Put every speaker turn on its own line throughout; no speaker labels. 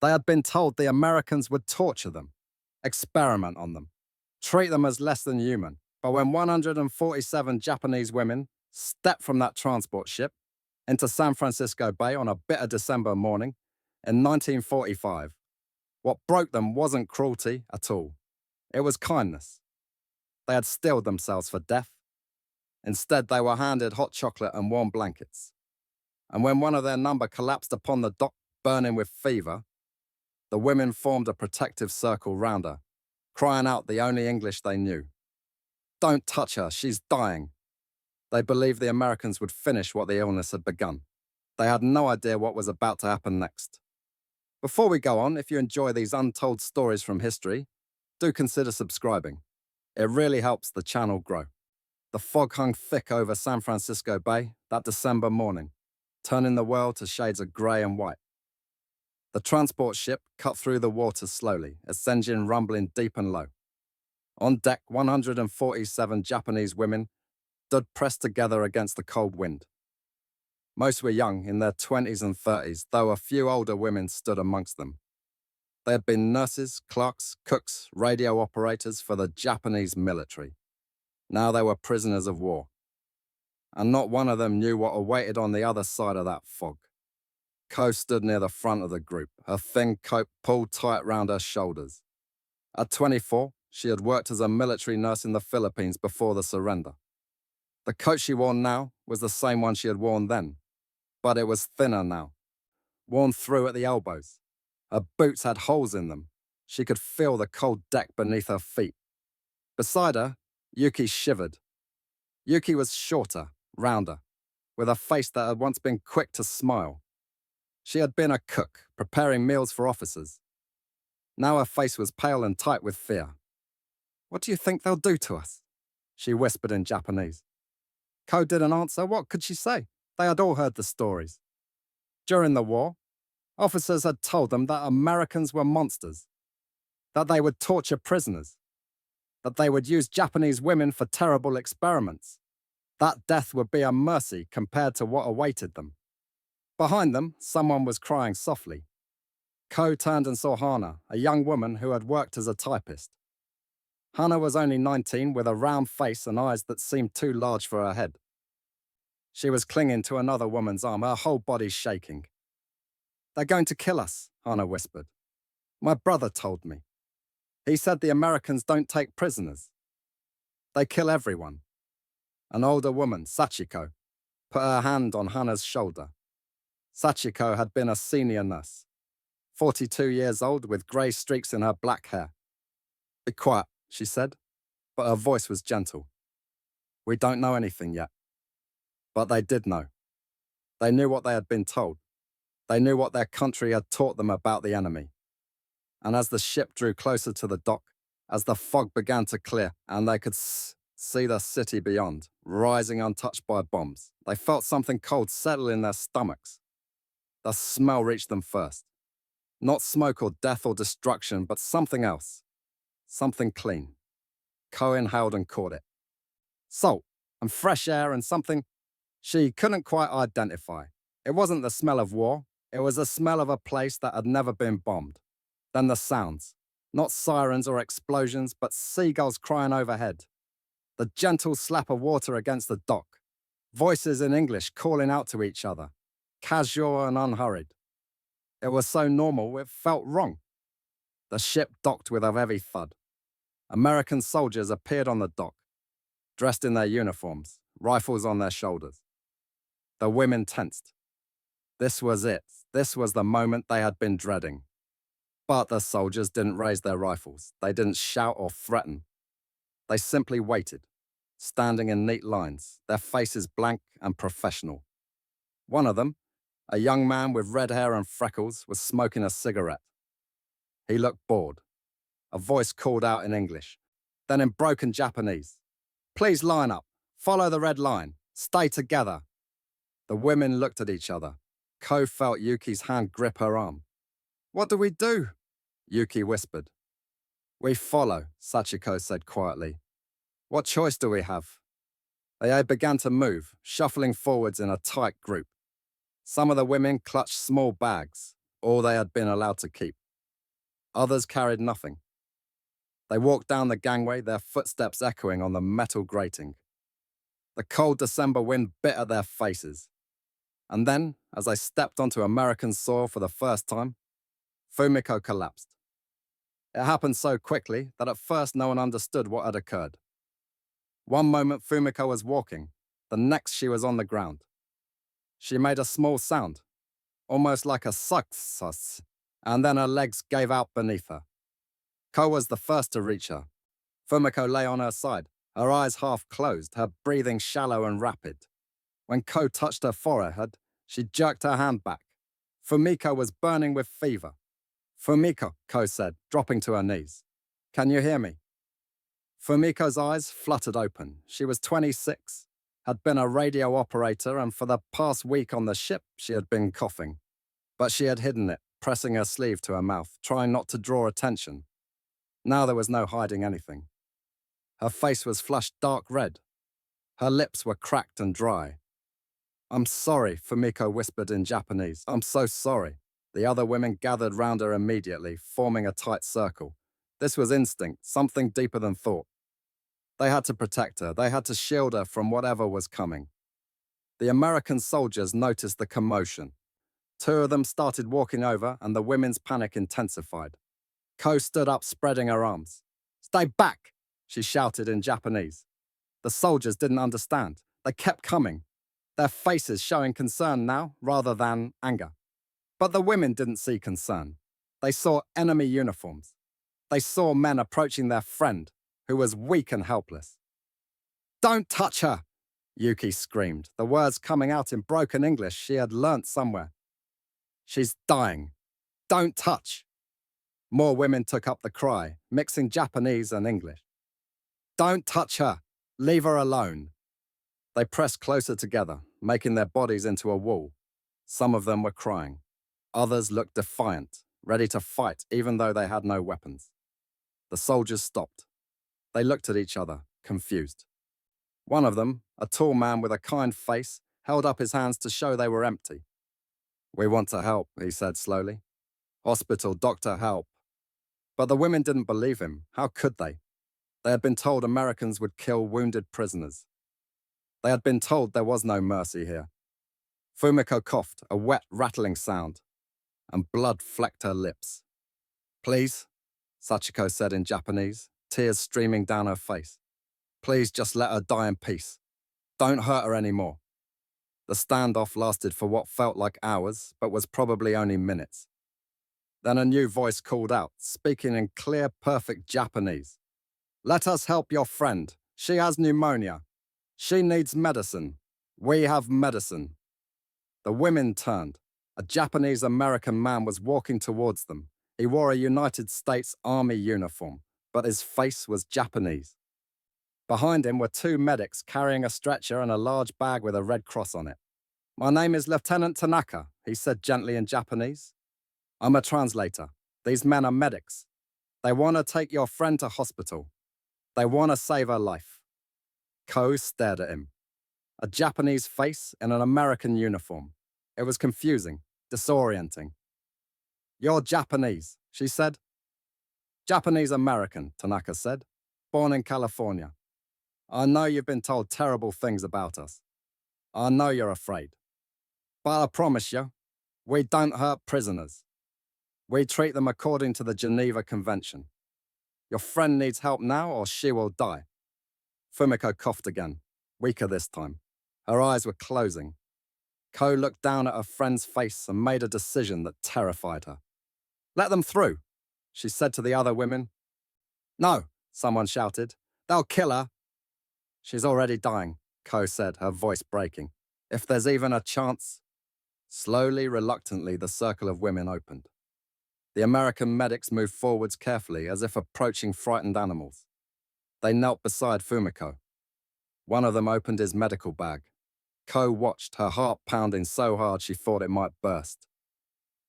They had been told the Americans would torture them, experiment on them, treat them as less than human. But when 147 Japanese women stepped from that transport ship into San Francisco Bay on a bitter December morning in 1945, what broke them wasn't cruelty at all. It was kindness. They had steeled themselves for death. Instead, they were handed hot chocolate and warm blankets. And when one of their number collapsed upon the dock, burning with fever, the women formed a protective circle round her, crying out the only English they knew. "Don't touch her, she's dying." They believed the Americans would finish what the illness had begun. They had no idea what was about to happen next. Before we go on, if you enjoy these untold stories from history, do consider subscribing. It really helps the channel grow. The fog hung thick over San Francisco Bay that December morning, turning the world to shades of grey and white. The transport ship cut through the water slowly, its engine rumbling deep and low. On deck, 147 Japanese women stood pressed together against the cold wind. Most were young, in their 20s and 30s, though a few older women stood amongst them. They had been nurses, clerks, cooks, radio operators for the Japanese military. Now they were prisoners of war. And not one of them knew what awaited on the other side of that fog. Ko stood near the front of the group, her thin coat pulled tight round her shoulders. At 24, she had worked as a military nurse in the Philippines before the surrender. The coat she wore now was the same one she had worn then, but it was thinner now, worn through at the elbows. Her boots had holes in them. She could feel the cold deck beneath her feet. Beside her, Yuki shivered. Yuki was shorter, rounder, with a face that had once been quick to smile. She had been a cook, preparing meals for officers. Now her face was pale and tight with fear. "What do you think they'll do to us?" she whispered in Japanese. Ko didn't answer. What could she say? They had all heard the stories. During the war, officers had told them that Americans were monsters, that they would torture prisoners, that they would use Japanese women for terrible experiments, that death would be a mercy compared to what awaited them. Behind them, someone was crying softly. Ko turned and saw Hana, a young woman who had worked as a typist. Hana was only 19 with a round face and eyes that seemed too large for her head. She was clinging to another woman's arm, her whole body shaking. "They're going to kill us," Hana whispered. "My brother told me. He said the Americans don't take prisoners. They kill everyone." An older woman, Sachiko, put her hand on Hana's shoulder. Sachiko had been a senior nurse, 42 years old with grey streaks in her black hair. "Be quiet," she said, but her voice was gentle. "We don't know anything yet." But they did know. They knew what they had been told. They knew what their country had taught them about the enemy. And as the ship drew closer to the dock, as the fog began to clear and they could see the city beyond, rising untouched by bombs, they felt something cold settle in their stomachs. The smell reached them first. Not smoke or death or destruction, but something else. Something clean. Ko inhaled and caught it. Salt and fresh air and something she couldn't quite identify. It wasn't the smell of war. It was the smell of a place that had never been bombed. Then the sounds. Not sirens or explosions, but seagulls crying overhead. The gentle slap of water against the dock. Voices in English calling out to each other. Casual and unhurried. It was so normal, it felt wrong. The ship docked with a heavy thud. American soldiers appeared on the dock, dressed in their uniforms, rifles on their shoulders. The women tensed. This was it. This was the moment they had been dreading. But the soldiers didn't raise their rifles. They didn't shout or threaten. They simply waited, standing in neat lines, their faces blank and professional. One of them, a young man with red hair and freckles, was smoking a cigarette. He looked bored. A voice called out in English, then in broken Japanese. "Please line up. Follow the red line. Stay together." The women looked at each other. Ko felt Yuki's hand grip her arm. "What do we do?" Yuki whispered. "We follow," Sachiko said quietly. "What choice do we have?" They began to move, shuffling forwards in a tight group. Some of the women clutched small bags. all they had been allowed to keep. Others carried nothing. They walked down the gangway, their footsteps echoing on the metal grating. The cold December wind bit at their faces. And then, as they stepped onto American soil for the first time, Fumiko collapsed. It happened so quickly that at first no one understood what had occurred. One moment Fumiko was walking, the next she was on the ground. She made a small sound, almost like a suck, and then her legs gave out beneath her. Ko was the first to reach her. Fumiko lay on her side, her eyes half closed, her breathing shallow and rapid. When Ko touched her forehead, she jerked her hand back. Fumiko was burning with fever. Fumiko, Ko said, dropping to her knees. Can you hear me? Fumiko's eyes fluttered open. She was 26, had been a radio operator, and for the past week on the ship, she had been coughing. But she had hidden it, pressing her sleeve to her mouth, trying not to draw attention. Now there was no hiding anything. Her face was flushed dark red. Her lips were cracked and dry. I'm sorry, Fumiko whispered in Japanese. I'm so sorry. The other women gathered round her immediately, forming a tight circle. This was instinct, something deeper than thought. They had to protect her. They had to shield her from whatever was coming. The American soldiers noticed the commotion. Two of them started walking over, and the women's panic intensified. Ko stood up, spreading her arms. Stay back, she shouted in Japanese. The soldiers didn't understand. They kept coming, their faces showing concern now rather than anger. But the women didn't see concern. They saw enemy uniforms. They saw men approaching their friend, who was weak and helpless. Don't touch her, Yuki screamed, the words coming out in broken English she had learnt somewhere. She's dying. Don't touch. More women took up the cry, mixing Japanese and English. Don't touch her. Leave her alone. They pressed closer together, making their bodies into a wall. Some of them were crying. Others looked defiant, ready to fight even though they had no weapons. The soldiers stopped. They looked at each other, confused. One of them, a tall man with a kind face, held up his hands to show they were empty. We want to help, he said slowly. Hospital, doctor, help. But the women didn't believe him. How could they? They had been told Americans would kill wounded prisoners. They had been told there was no mercy here. Fumiko coughed, a wet, rattling sound, and blood flecked her lips. Please, Sachiko said in Japanese, tears streaming down her face. Please just let her die in peace. Don't hurt her anymore. The standoff lasted for what felt like hours, but was probably only minutes. Then a new voice called out, speaking in clear, perfect Japanese. Let us help your friend. She has pneumonia. She needs medicine. We have medicine. The women turned. A Japanese-American man was walking towards them. He wore a United States Army uniform, but his face was Japanese. Behind him were two medics carrying a stretcher and a large bag with a red cross on it. My name is Lieutenant Tanaka, he said gently in Japanese. I'm a translator. These men are medics. They want to take your friend to hospital. They want to save her life. Ko stared at him. A Japanese face in an American uniform. It was confusing, disorienting. You're Japanese, she said. Japanese-American, Tanaka said. Born in California. I know you've been told terrible things about us. I know you're afraid. But I promise you, we don't hurt prisoners. We treat them according to the Geneva Convention. Your friend needs help now or she will die. Fumiko coughed again, weaker this time. Her eyes were closing. Ko looked down at her friend's face and made a decision that terrified her. Let them through, she said to the other women. No, someone shouted. They'll kill her. She's already dying, Ko said, her voice breaking. If there's even a chance. Slowly, reluctantly, the circle of women opened. The American medics moved forwards carefully, as if approaching frightened animals. They knelt beside Fumiko. One of them opened his medical bag. Ko watched, her heart pounding so hard she thought it might burst.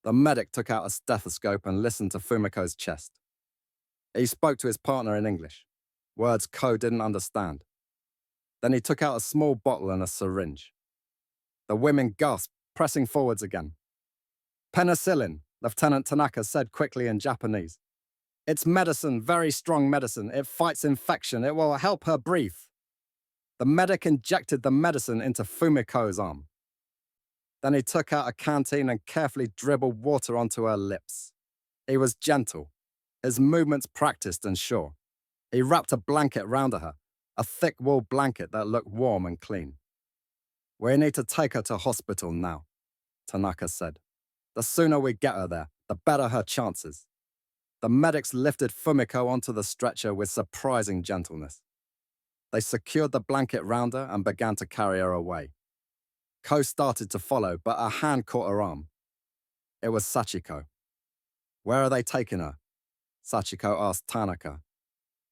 The medic took out a stethoscope and listened to Fumiko's chest. He spoke to his partner in English, words Ko didn't understand. Then he took out a small bottle and a syringe. The women gasped, pressing forwards again. Penicillin, Lieutenant Tanaka said quickly in Japanese. It's medicine, very strong medicine. It fights infection. It will help her breathe. The medic injected the medicine into Fumiko's arm. Then he took out a canteen and carefully dribbled water onto her lips. He was gentle, his movements practiced and sure. He wrapped a blanket round her, a thick wool blanket that looked warm and clean. We need to take her to hospital now, Tanaka said. The sooner we get her there, the better her chances. The medics lifted Fumiko onto the stretcher with surprising gentleness. They secured the blanket round her and began to carry her away. Ko started to follow, but a hand caught her arm. It was Sachiko. Where are they taking her? Sachiko asked Tanaka.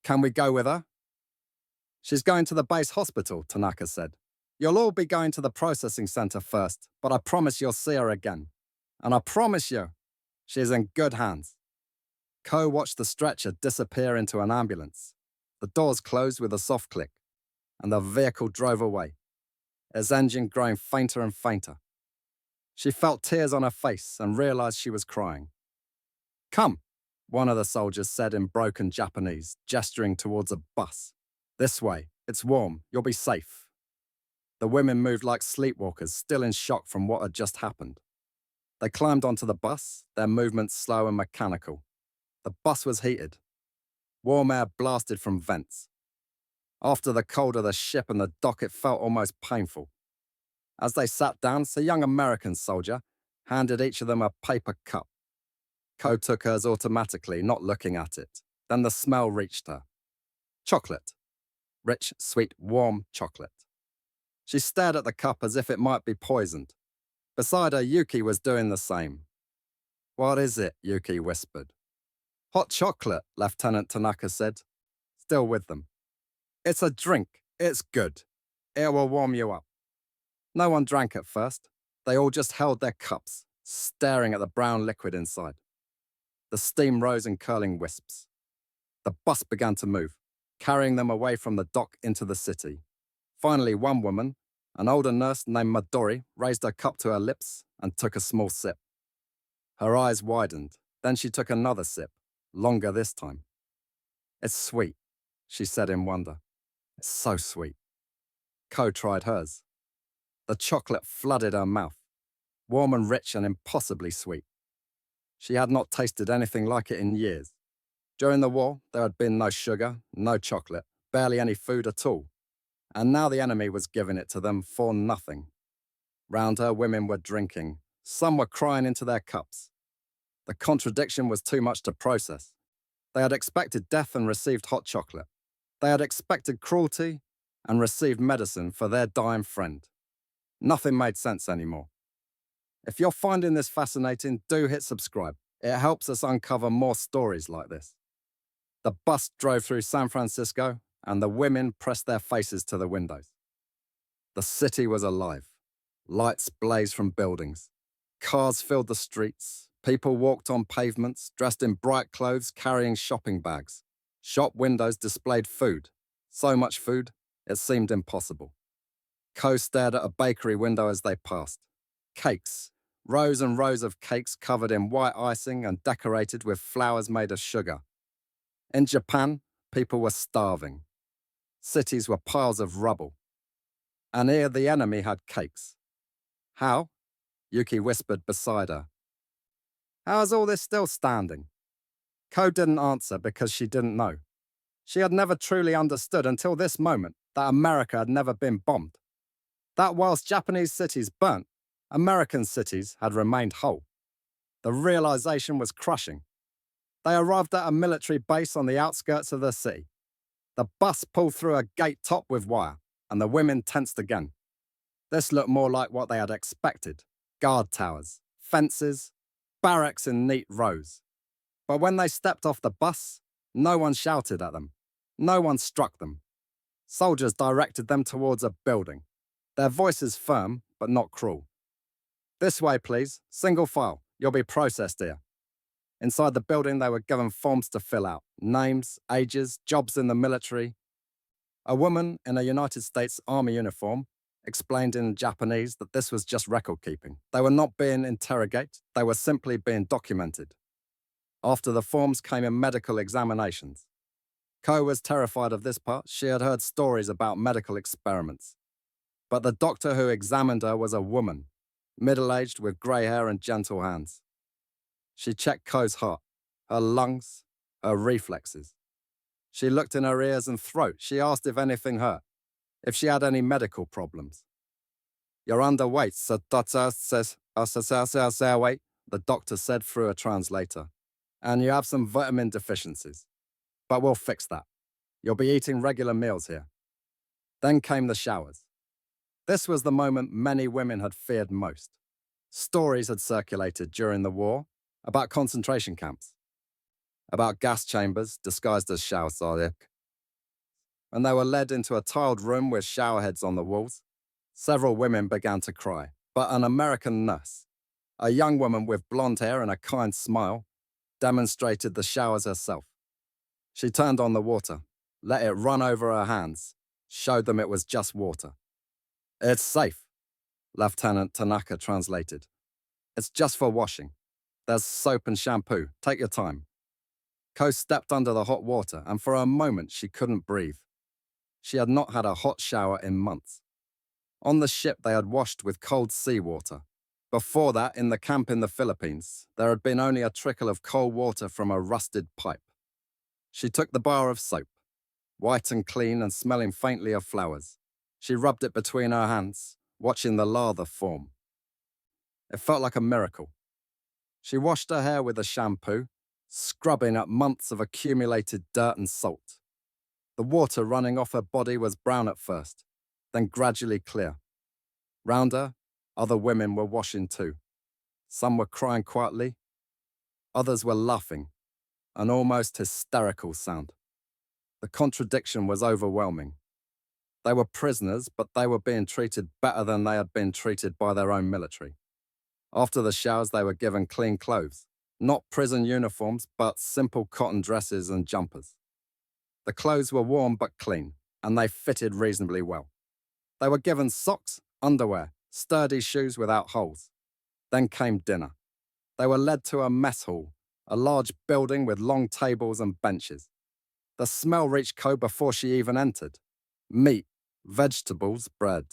Can we go with her? She's going to the base hospital, Tanaka said. You'll all be going to the processing center first, but I promise you'll see her again. And I promise you, she's in good hands. Ko watched the stretcher disappear into an ambulance. The doors closed with a soft click, and the vehicle drove away, its engine growing fainter and fainter. She felt tears on her face and realized she was crying. Come, one of the soldiers said in broken Japanese, gesturing towards a bus. This way, it's warm, you'll be safe. The women moved like sleepwalkers, still in shock from what had just happened. They climbed onto the bus, their movements slow and mechanical. The bus was heated. Warm air blasted from vents. After the cold of the ship and the dock, it felt almost painful. As they sat down, a young American soldier handed each of them a paper cup. Ko took hers automatically, not looking at it. Then the smell reached her. Chocolate. Rich, sweet, warm chocolate. She stared at the cup as if it might be poisoned. Beside her, Yuki was doing the same. What is it? Yuki whispered. Hot chocolate, Lieutenant Tanaka said, still with them. It's a drink. It's good. It will warm you up. No one drank at first. They all just held their cups, staring at the brown liquid inside. The steam rose in curling wisps. The bus began to move, carrying them away from the dock into the city. Finally, one woman, an older nurse named Midori, raised her cup to her lips and took a small sip. Her eyes widened. Then she took another sip, longer this time. It's sweet, she said in wonder. It's so sweet. Ko tried hers. The chocolate flooded her mouth, warm and rich and impossibly sweet. She had not tasted anything like it in years. During the war, there had been no sugar, no chocolate, barely any food at all. And now the enemy was giving it to them for nothing. Round her, women were drinking. Some were crying into their cups. The contradiction was too much to process. They had expected death and received hot chocolate. They had expected cruelty and received medicine for their dying friend. Nothing made sense anymore. If you're finding this fascinating, do hit subscribe. It helps us uncover more stories like this. The bus drove through San Francisco, and the women pressed their faces to the windows. The city was alive. Lights blazed from buildings. Cars filled the streets. People walked on pavements, dressed in bright clothes, carrying shopping bags. Shop windows displayed food. So much food, it seemed impossible. Ko stared at a bakery window as they passed. Cakes. Rows and rows of cakes covered in white icing and decorated with flowers made of sugar. In Japan, people were starving. Cities were piles of rubble. And here the enemy had cakes. How? Yuki whispered beside her. How is all this still standing? Ko didn't answer because she didn't know. She had never truly understood until this moment that America had never been bombed. That whilst Japanese cities burnt, American cities had remained whole. The realization was crushing. They arrived at a military base on the outskirts of the city. The bus pulled through a gate topped with wire, and the women tensed again. This looked more like what they had expected. Guard towers, fences, barracks in neat rows. But when they stepped off the bus, no one shouted at them. No one struck them. Soldiers directed them towards a building, their voices firm but not cruel. This way, please. Single file. You'll be processed here. Inside the building, they were given forms to fill out. Names, ages, jobs in the military. A woman in a United States Army uniform explained in Japanese that this was just record keeping. They were not being interrogated, they were simply being documented. After the forms came in medical examinations. Ko was terrified of this part. She had heard stories about medical experiments. But the doctor who examined her was a woman, middle-aged with grey hair and gentle hands. She checked Ko's heart, her lungs, her reflexes. She looked in her ears and throat. She asked if anything hurt, if she had any medical problems. You're underweight, so weight, the doctor said through a translator. And you have some vitamin deficiencies. But we'll fix that. You'll be eating regular meals here. Then came the showers. This was the moment many women had feared most. Stories had circulated during the war about concentration camps, about gas chambers disguised as showers, and they were led into a tiled room with shower heads on the walls. Several women began to cry, but an American nurse, a young woman with blonde hair and a kind smile, demonstrated the showers herself. She turned on the water, let it run over her hands, showed them it was just water. It's safe, Lieutenant Tanaka translated. It's just for washing. There's soap and shampoo. Take your time. Ko stepped under the hot water, and for a moment she couldn't breathe. She had not had a hot shower in months. On the ship, they had washed with cold seawater. Before that, in the camp in the Philippines, there had been only a trickle of cold water from a rusted pipe. She took the bar of soap, white and clean and smelling faintly of flowers. She rubbed it between her hands, watching the lather form. It felt like a miracle. She washed her hair with a shampoo, scrubbing up months of accumulated dirt and salt. The water running off her body was brown at first, then gradually clear. Round her, other women were washing too. Some were crying quietly, others were laughing, an almost hysterical sound. The contradiction was overwhelming. They were prisoners, but they were being treated better than they had been treated by their own military. After the showers, they were given clean clothes, not prison uniforms, but simple cotton dresses and jumpers. The clothes were warm but clean, and they fitted reasonably well. They were given socks, underwear, sturdy shoes without holes. Then came dinner. They were led to a mess hall, a large building with long tables and benches. The smell reached Ko before she even entered. Meat, vegetables, bread.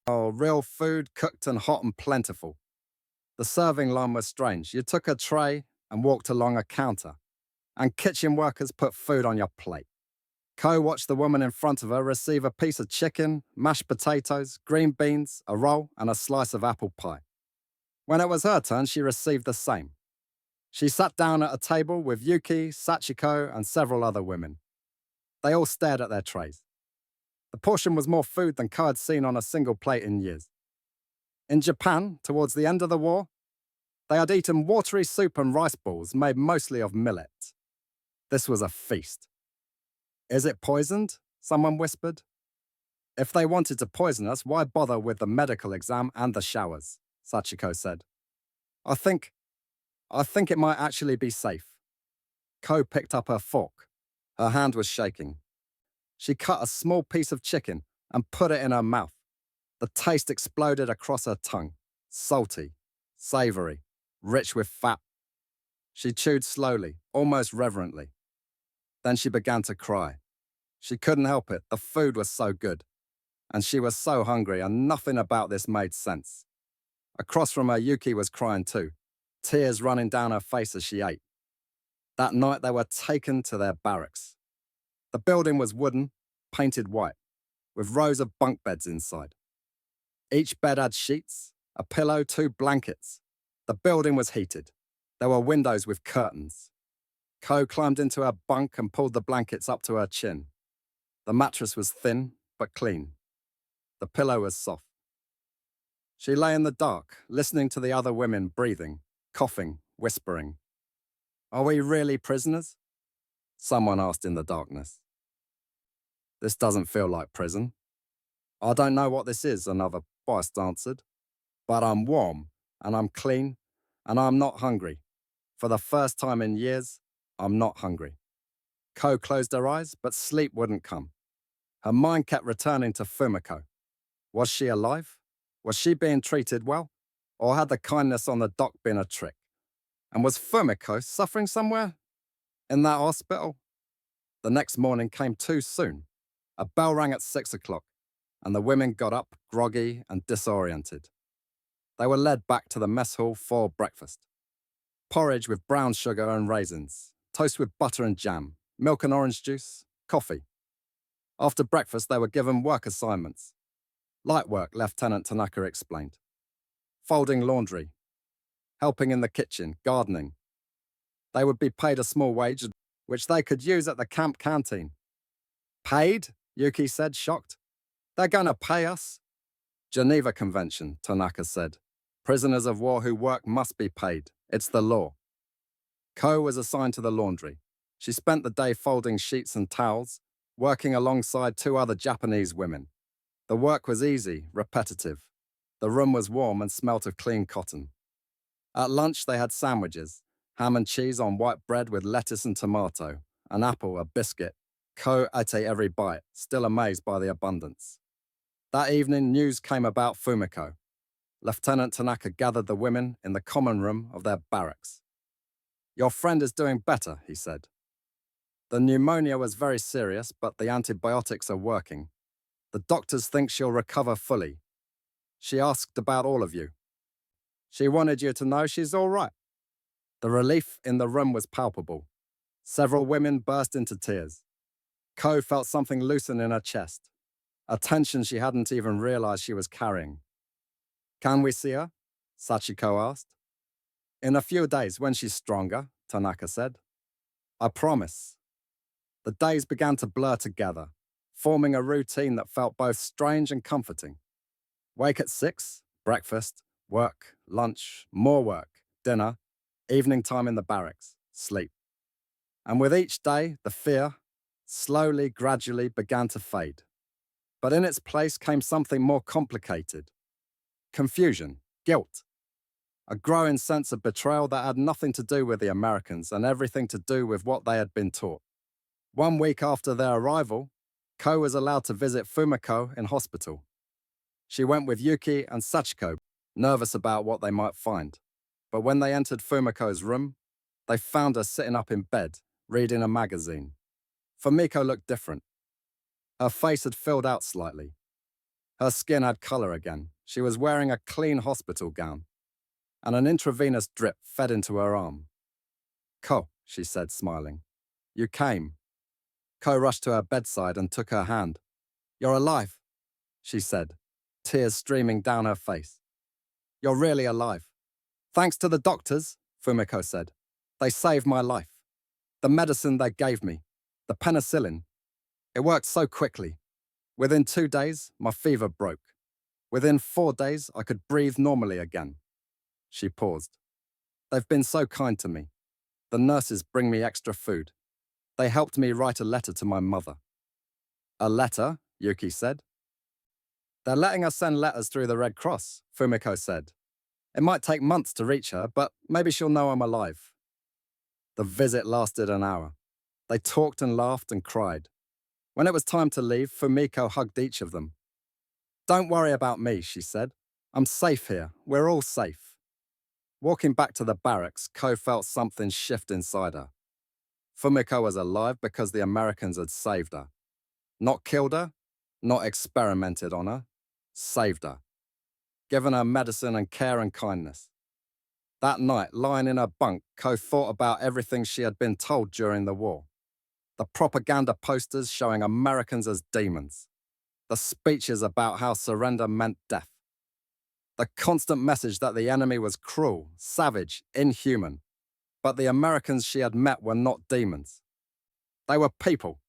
Oh, real food, cooked and hot and plentiful. The serving line was strange. You took a tray and walked along a counter, and kitchen workers put food on your plate. Ko watched the woman in front of her receive a piece of chicken, mashed potatoes, green beans, a roll, and a slice of apple pie. When it was her turn, she received the same. She sat down at a table with Yuki, Sachiko, and several other women. They all stared at their trays. The portion was more food than Ko had seen on a single plate in years. In Japan, towards the end of the war, they had eaten watery soup and rice balls made mostly of millet. This was a feast. Is it poisoned? Someone whispered. If they wanted to poison us, why bother with the medical exam and the showers? Sachiko said. I think it might actually be safe. Ko picked up her fork. Her hand was shaking. She cut a small piece of chicken and put it in her mouth. The taste exploded across her tongue. Salty, savory, rich with fat. She chewed slowly, almost reverently. Then she began to cry. She couldn't help it. The food was so good. And she was so hungry, and nothing about this made sense. Across from her, Yuki was crying too, tears running down her face as she ate. That night, they were taken to their barracks. The building was wooden, painted white, with rows of bunk beds inside. Each bed had sheets, a pillow, 2 blankets. The building was heated. There were windows with curtains. Ko climbed into her bunk and pulled the blankets up to her chin. The mattress was thin, but clean. The pillow was soft. She lay in the dark, listening to the other women breathing, coughing, whispering. Are we really prisoners? Someone asked in the darkness. This doesn't feel like prison. I don't know what this is, another voice answered. But I'm warm, and I'm clean, and I'm not hungry. For the first time in years, I'm not hungry. Ko closed her eyes, but sleep wouldn't come. Her mind kept returning to Fumiko. Was she alive? Was she being treated well? Or had the kindness on the dock been a trick? And was Fumiko suffering somewhere? In that hospital? The next morning came too soon. A bell rang at 6 o'clock, and the women got up, groggy and disoriented. They were led back to the mess hall for breakfast. Porridge with brown sugar and raisins, toast with butter and jam, milk and orange juice, coffee. After breakfast, they were given work assignments. Light work, Lieutenant Tanaka explained. Folding laundry, helping in the kitchen, gardening. They would be paid a small wage, which they could use at the camp canteen. Paid? Yuki said, shocked. They're going to pay us? Geneva Convention, Tanaka said. Prisoners of war who work must be paid. It's the law. Ko was assigned to the laundry. She spent the day folding sheets and towels, working alongside 2 other Japanese women. The work was easy, repetitive. The room was warm and smelt of clean cotton. At lunch, they had sandwiches, ham and cheese on white bread with lettuce and tomato, an apple, a biscuit. Ko ate every bite, still amazed by the abundance. That evening, news came about Fumiko. Lieutenant Tanaka gathered the women in the common room of their barracks. Your friend is doing better, he said. The pneumonia was very serious, but the antibiotics are working. The doctors think she'll recover fully. She asked about all of you. She wanted you to know she's all right. The relief in the room was palpable. Several women burst into tears. Ko felt something loosen in her chest, a tension she hadn't even realized she was carrying. Can we see her? Sachiko asked. In a few days, when she's stronger, Tanaka said. I promise. The days began to blur together, forming a routine that felt both strange and comforting. Wake at 6, breakfast, work, lunch, more work, dinner, evening time in the barracks, sleep. And with each day, the fear, slowly, gradually began to fade. But in its place came something more complicated. Confusion, guilt. A growing sense of betrayal that had nothing to do with the Americans and everything to do with what they had been taught. 1 week after their arrival, Ko was allowed to visit Fumiko in hospital. She went with Yuki and Sachiko, nervous about what they might find. But when they entered Fumiko's room, they found her sitting up in bed, reading a magazine. Fumiko looked different. Her face had filled out slightly. Her skin had color again. She was wearing a clean hospital gown, and an intravenous drip fed into her arm. Ko, she said, smiling. You came. Ko rushed to her bedside and took her hand. You're alive, she said, tears streaming down her face. You're really alive. Thanks to the doctors, Fumiko said. They saved my life. The medicine they gave me, the penicillin, it worked so quickly. Within 2 days, my fever broke. Within 4 days, I could breathe normally again. She paused. They've been so kind to me. The nurses bring me extra food. They helped me write a letter to my mother. A letter? Yuki said. They're letting us send letters through the Red Cross, Fumiko said. It might take months to reach her, but maybe she'll know I'm alive. The visit lasted an hour. They talked and laughed and cried. When it was time to leave, Fumiko hugged each of them. Don't worry about me, she said. I'm safe here. We're all safe. Walking back to the barracks, Ko felt something shift inside her. Fumiko was alive because the Americans had saved her. Not killed her, not experimented on her, saved her. Given her medicine and care and kindness. That night, lying in her bunk, Ko thought about everything she had been told during the war. The propaganda posters showing Americans as demons. The speeches about how surrender meant death. The constant message that the enemy was cruel, savage, inhuman. But the Americans she had met were not demons. They were people.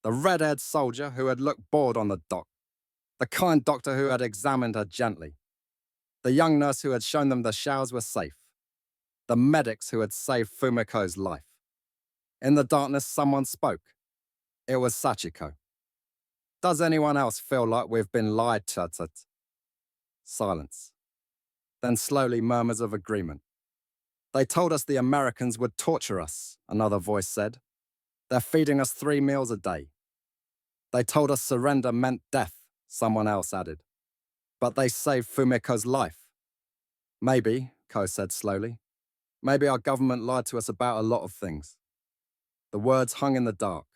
The red-haired soldier who had looked bored on the dock. The kind doctor who had examined her gently. The young nurse who had shown them the showers were safe. The medics who had saved Fumiko's life. In the darkness, someone spoke. It was Sachiko. Does anyone else feel like we've been lied to? Silence. Then slowly murmurs of agreement. They told us the Americans would torture us, another voice said. They're feeding us 3 meals a day. They told us surrender meant death, someone else added. But they saved Fumiko's life. Maybe, Ko said slowly, maybe our government lied to us about a lot of things. The words hung in the dark.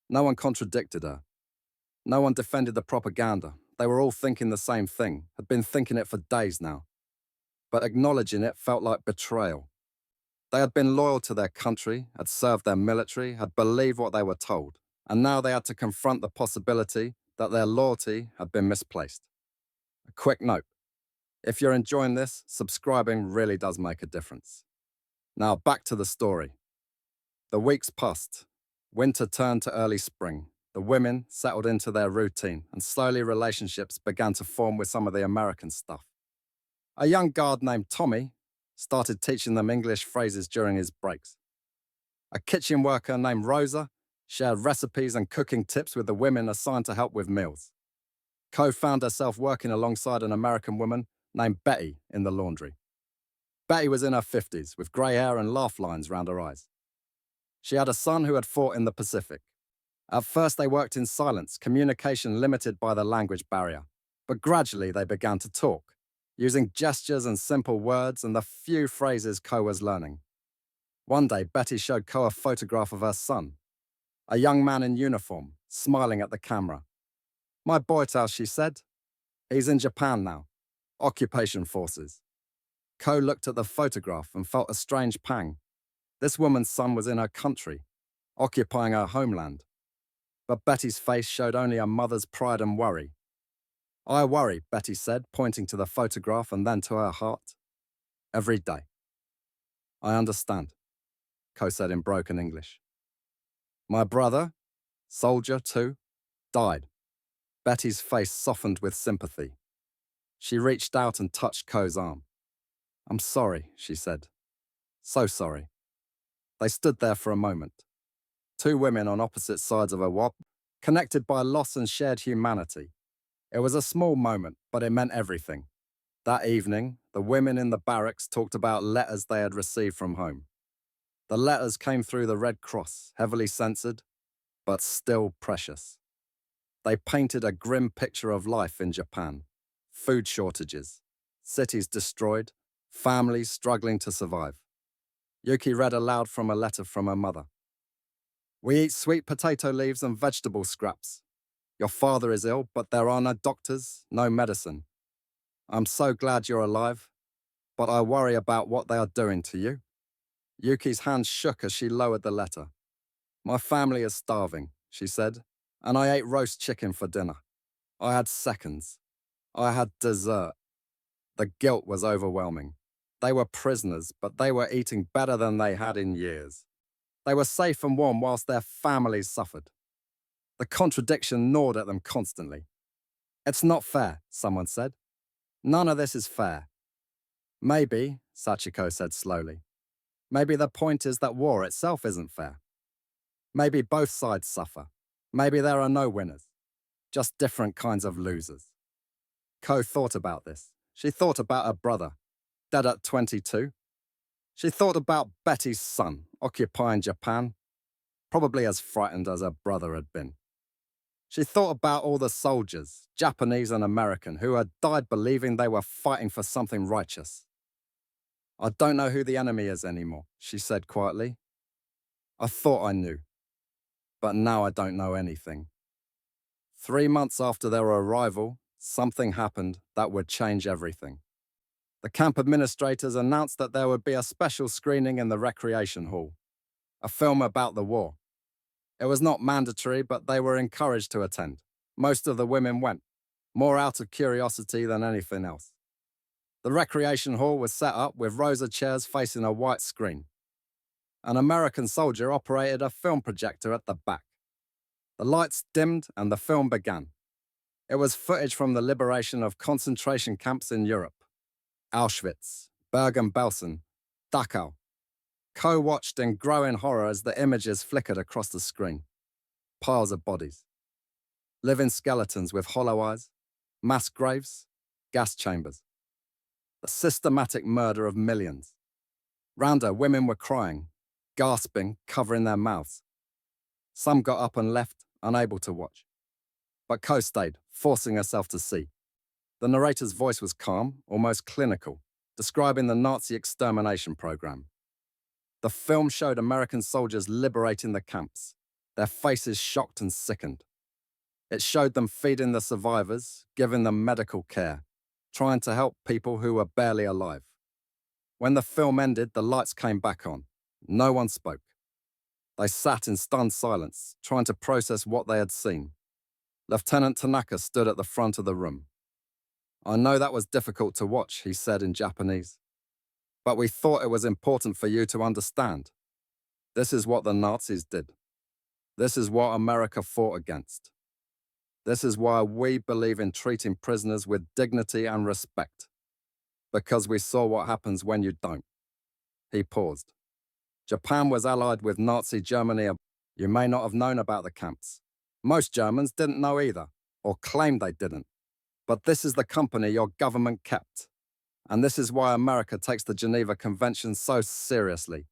No one contradicted her. No one defended the propaganda. They were all thinking the same thing, had been thinking it for days now. But acknowledging it felt like betrayal. They had been loyal to their country, had served their military, had believed what they were told, and now they had to confront the possibility that their loyalty had been misplaced. A quick note. If you're enjoying this, subscribing really does make a difference. Now back to the story. The weeks passed. Winter turned to early spring. The women settled into their routine, and slowly relationships began to form with some of the American stuff. A young guard named Tommy started teaching them English phrases during his breaks. A kitchen worker named Rosa shared recipes and cooking tips with the women assigned to help with meals. Ko found herself working alongside an American woman named Betty in the laundry. Betty was in her 50s, with grey hair and laugh lines round her eyes. She had a son who had fought in the Pacific. At first they worked in silence, communication limited by the language barrier. But gradually they began to talk, using gestures and simple words and the few phrases Ko was learning. One day Betty showed Ko a photograph of her son, a young man in uniform, smiling at the camera. "My boy Tao," she said. "He's in Japan now. Occupation forces." Ko looked at the photograph and felt a strange pang. This woman's son was in her country, occupying her homeland. But Betty's face showed only a mother's pride and worry. "I worry," Betty said, pointing to the photograph and then to her heart. "Every day." "I understand," Ko said in broken English. "My brother, soldier too, died." Betty's face softened with sympathy. She reached out and touched Ko's arm. "I'm sorry," she said. "So sorry." They stood there for a moment. Two women on opposite sides of a WAP, connected by loss and shared humanity. It was a small moment, but it meant everything. That evening, the women in the barracks talked about letters they had received from home. The letters came through the Red Cross, heavily censored, but still precious. They painted a grim picture of life in Japan. Food shortages, cities destroyed, families struggling to survive. Yuki read aloud from a letter from her mother. "We eat sweet potato leaves and vegetable scraps. Your father is ill, but there are no doctors, no medicine. I'm so glad you're alive, but I worry about what they are doing to you." Yuki's hand shook as she lowered the letter. "My family is starving," she said, "and I ate roast chicken for dinner. I had seconds. I had dessert." The guilt was overwhelming. They were prisoners, but they were eating better than they had in years. They were safe and warm whilst their families suffered. The contradiction gnawed at them constantly. "It's not fair," someone said. "None of this is fair." "Maybe," Sachiko said slowly, "maybe the point is that war itself isn't fair. Maybe both sides suffer. Maybe there are no winners, just different kinds of losers." Ko thought about this. She thought about her brother, dead at 22. She thought about Betty's son, occupying Japan, probably as frightened as her brother had been. She thought about all the soldiers, Japanese and American, who had died believing they were fighting for something righteous. "I don't know who the enemy is anymore," she said quietly. "I thought I knew, but now I don't know anything." 3 months after their arrival, something happened that would change everything. The camp administrators announced that there would be a special screening in the recreation hall, a film about the war. It was not mandatory, but they were encouraged to attend. Most of the women went, more out of curiosity than anything else. The recreation hall was set up with rows of chairs facing a white screen. An American soldier operated a film projector at the back. The lights dimmed and the film began. It was footage from the liberation of concentration camps in Europe. Auschwitz, Bergen-Belsen, Dachau. Ko watched in growing horror as the images flickered across the screen. Piles of bodies. Living skeletons with hollow eyes, mass graves, gas chambers. The systematic murder of millions. Round her, women were crying, gasping, covering their mouths. Some got up and left, unable to watch. But Ko stayed, forcing herself to see. The narrator's voice was calm, almost clinical, describing the Nazi extermination program. The film showed American soldiers liberating the camps, their faces shocked and sickened. It showed them feeding the survivors, giving them medical care, trying to help people who were barely alive. When the film ended, the lights came back on. No one spoke. They sat in stunned silence, trying to process what they had seen. Lieutenant Tanaka stood at the front of the room. "I know that was difficult to watch," he said in Japanese. "But we thought it was important for you to understand. This is what the Nazis did. This is what America fought against. This is why we believe in treating prisoners with dignity and respect. Because we saw what happens when you don't." He paused. "Japan was allied with Nazi Germany. You may not have known about the camps. Most Germans didn't know either, or claimed they didn't. But this is the company your government kept. And this is why America takes the Geneva Convention so seriously.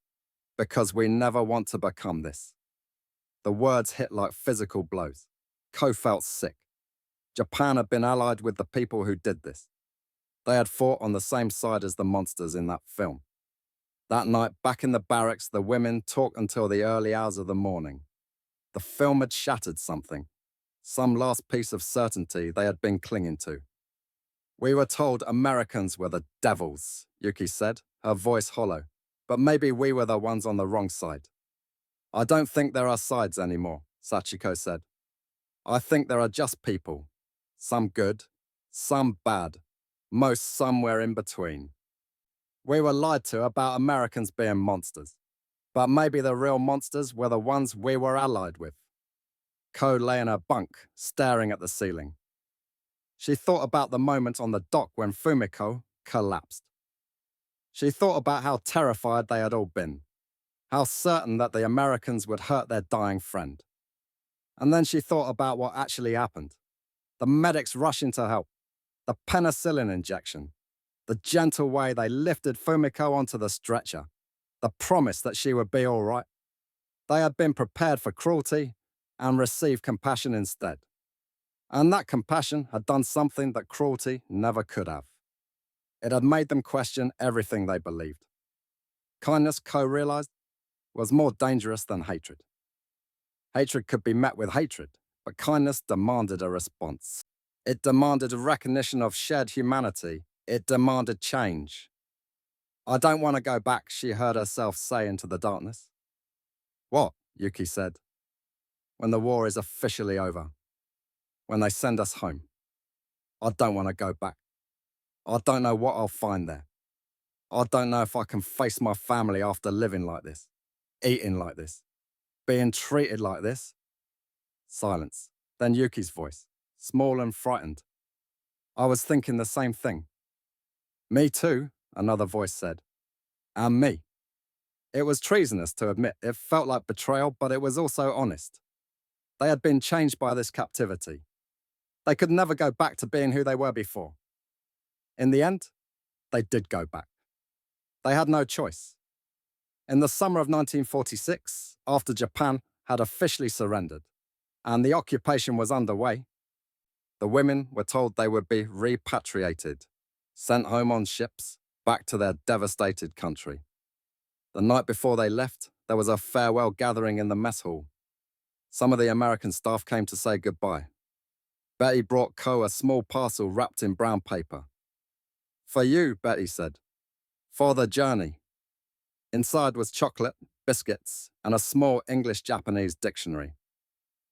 Because we never want to become this." The words hit like physical blows. Ko felt sick. Japan had been allied with the people who did this. They had fought on the same side as the monsters in that film. That night, back in the barracks, the women talked until the early hours of the morning. The film had shattered something, some last piece of certainty they had been clinging to. "We were told Americans were the devils," Yuki said, her voice hollow. "But maybe we were the ones on the wrong side." "I don't think there are sides anymore," Sachiko said. "I think there are just people. Some good, some bad, most somewhere in between. We were lied to about Americans being monsters. But maybe the real monsters were the ones we were allied with." Ko lay in her bunk, staring at the ceiling. She thought about the moment on the dock when Fumiko collapsed. She thought about how terrified they had all been, how certain that the Americans would hurt their dying friend. And then she thought about what actually happened. The medics rushing to help, the penicillin injection, the gentle way they lifted Fumiko onto the stretcher, the promise that she would be all right. They had been prepared for cruelty and received compassion instead. And that compassion had done something that cruelty never could have. It had made them question everything they believed. Kindness, Ko realized, was more dangerous than hatred. Hatred could be met with hatred, but kindness demanded a response. It demanded a recognition of shared humanity. It demanded change. "I don't want to go back," she heard herself say into the darkness. "What?" Yuki said. "When the war is officially over. When they send us home. I don't want to go back. I don't know what I'll find there. I don't know if I can face my family after living like this, eating like this, being treated like this." Silence. Then Yuki's voice, small and frightened. "I was thinking the same thing." "Me too," another voice said. "And me." It was treasonous to admit. It felt like betrayal, but it was also honest. They had been changed by this captivity. They could never go back to being who they were before. In the end, they did go back. They had no choice. In the summer of 1946, after Japan had officially surrendered and the occupation was underway, the women were told they would be repatriated, sent home on ships, back to their devastated country. The night before they left, there was a farewell gathering in the mess hall. Some of the American staff came to say goodbye. Betty brought Ko a small parcel wrapped in brown paper. "For you," Betty said. "For the journey." Inside was chocolate, biscuits, and a small English-Japanese dictionary.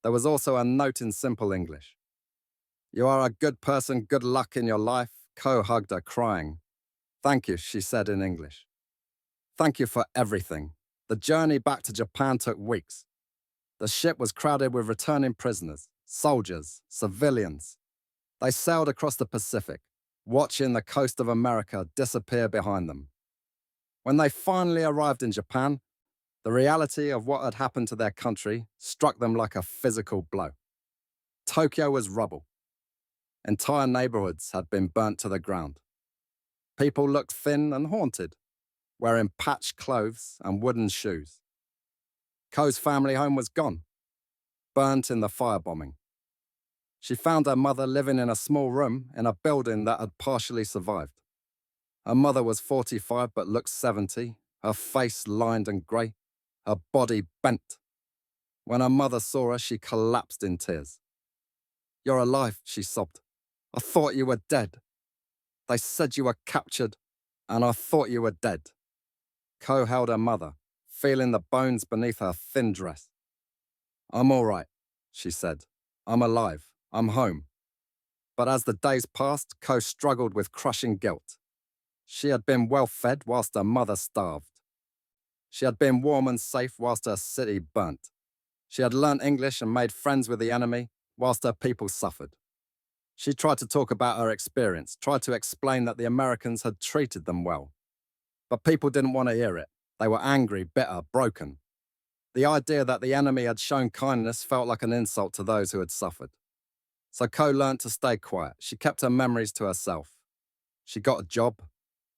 There was also a note in simple English. "You are a good person, good luck in your life." Ko hugged her, crying. "Thank you," she said in English. "Thank you for everything." The journey back to Japan took weeks. The ship was crowded with returning prisoners, soldiers, civilians. They sailed across the Pacific, watching the coast of America disappear behind them. When they finally arrived in Japan, the reality of what had happened to their country struck them like a physical blow. Tokyo was rubble. Entire neighborhoods had been burnt to the ground. People looked thin and haunted, wearing patched clothes and wooden shoes. Ko's family home was gone, burnt in the firebombing. She found her mother living in a small room in a building that had partially survived. Her mother was 45 but looked 70, her face lined and grey, her body bent. When her mother saw her, she collapsed in tears. "You're alive," she sobbed. "I thought you were dead. They said you were captured, and I thought you were dead." Ko held her mother, feeling the bones beneath her thin dress. "I'm all right," she said. "I'm alive. I'm home." But as the days passed, Ko struggled with crushing guilt. She had been well fed whilst her mother starved. She had been warm and safe whilst her city burnt. She had learnt English and made friends with the enemy whilst her people suffered. She tried to talk about her experience, tried to explain that the Americans had treated them well. But people didn't want to hear it. They were angry, bitter, broken. The idea that the enemy had shown kindness felt like an insult to those who had suffered. So Ko learnt to stay quiet. She kept her memories to herself. She got a job,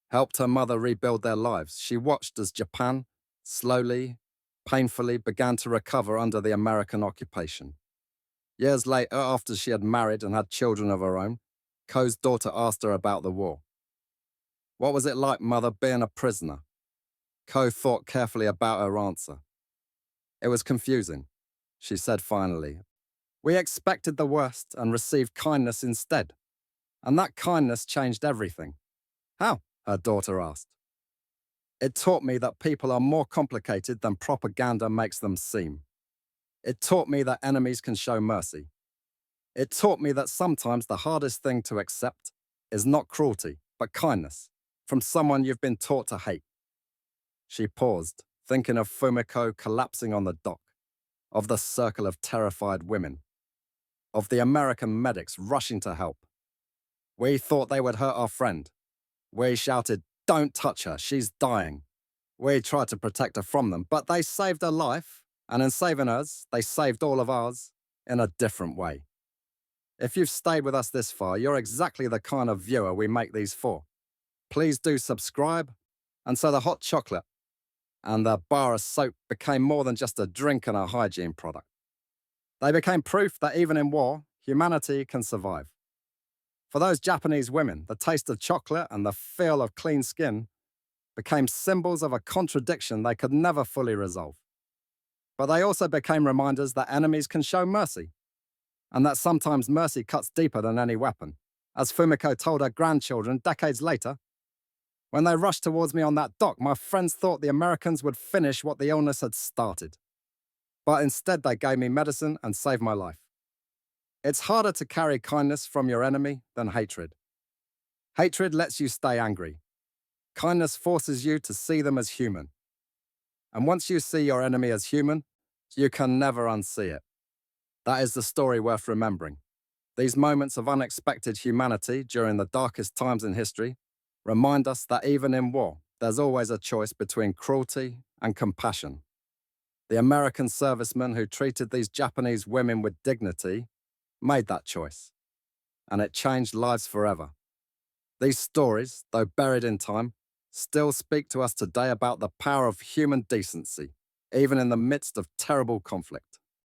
helped her mother rebuild their lives. She watched as Japan, slowly, painfully, began to recover under the American occupation. Years later, after she had married and had children of her own, Ko's daughter asked her about the war. "What was it like, mother, being a prisoner?" Ko thought carefully about her answer. "It was confusing," she said finally. "We expected the worst and received kindness instead. And that kindness changed everything." "How?" her daughter asked. "It taught me that people are more complicated than propaganda makes them seem. It taught me that enemies can show mercy. It taught me that sometimes the hardest thing to accept is not cruelty, but kindness from someone you've been taught to hate." She paused, thinking of Fumiko collapsing on the dock, of the circle of terrified women, of the American medics rushing to help. "We thought they would hurt our friend. We shouted, 'Don't touch her, she's dying.' We tried to protect her from them, but they saved her life, and in saving hers, they saved all of ours in a different way." If you've stayed with us this far, you're exactly the kind of viewer we make these for. Please do subscribe. And so the hot chocolate and the bar of soap became more than just a drink and a hygiene product. They became proof that even in war, humanity can survive. For those Japanese women, the taste of chocolate and the feel of clean skin became symbols of a contradiction they could never fully resolve. But they also became reminders that enemies can show mercy, and that sometimes mercy cuts deeper than any weapon, as Fumiko told her grandchildren decades later. "When they rushed towards me on that dock, my friends thought the Americans would finish what the illness had started. But instead they gave me medicine and saved my life." It's harder to carry kindness from your enemy than hatred. Hatred lets you stay angry. Kindness forces you to see them as human. And once you see your enemy as human, you can never unsee it. That is the story worth remembering. These moments of unexpected humanity during the darkest times in history remind us that even in war, there's always a choice between cruelty and compassion. The American servicemen who treated these Japanese women with dignity made that choice, and it changed lives forever. These stories, though buried in time, still speak to us today about the power of human decency, even in the midst of terrible conflict.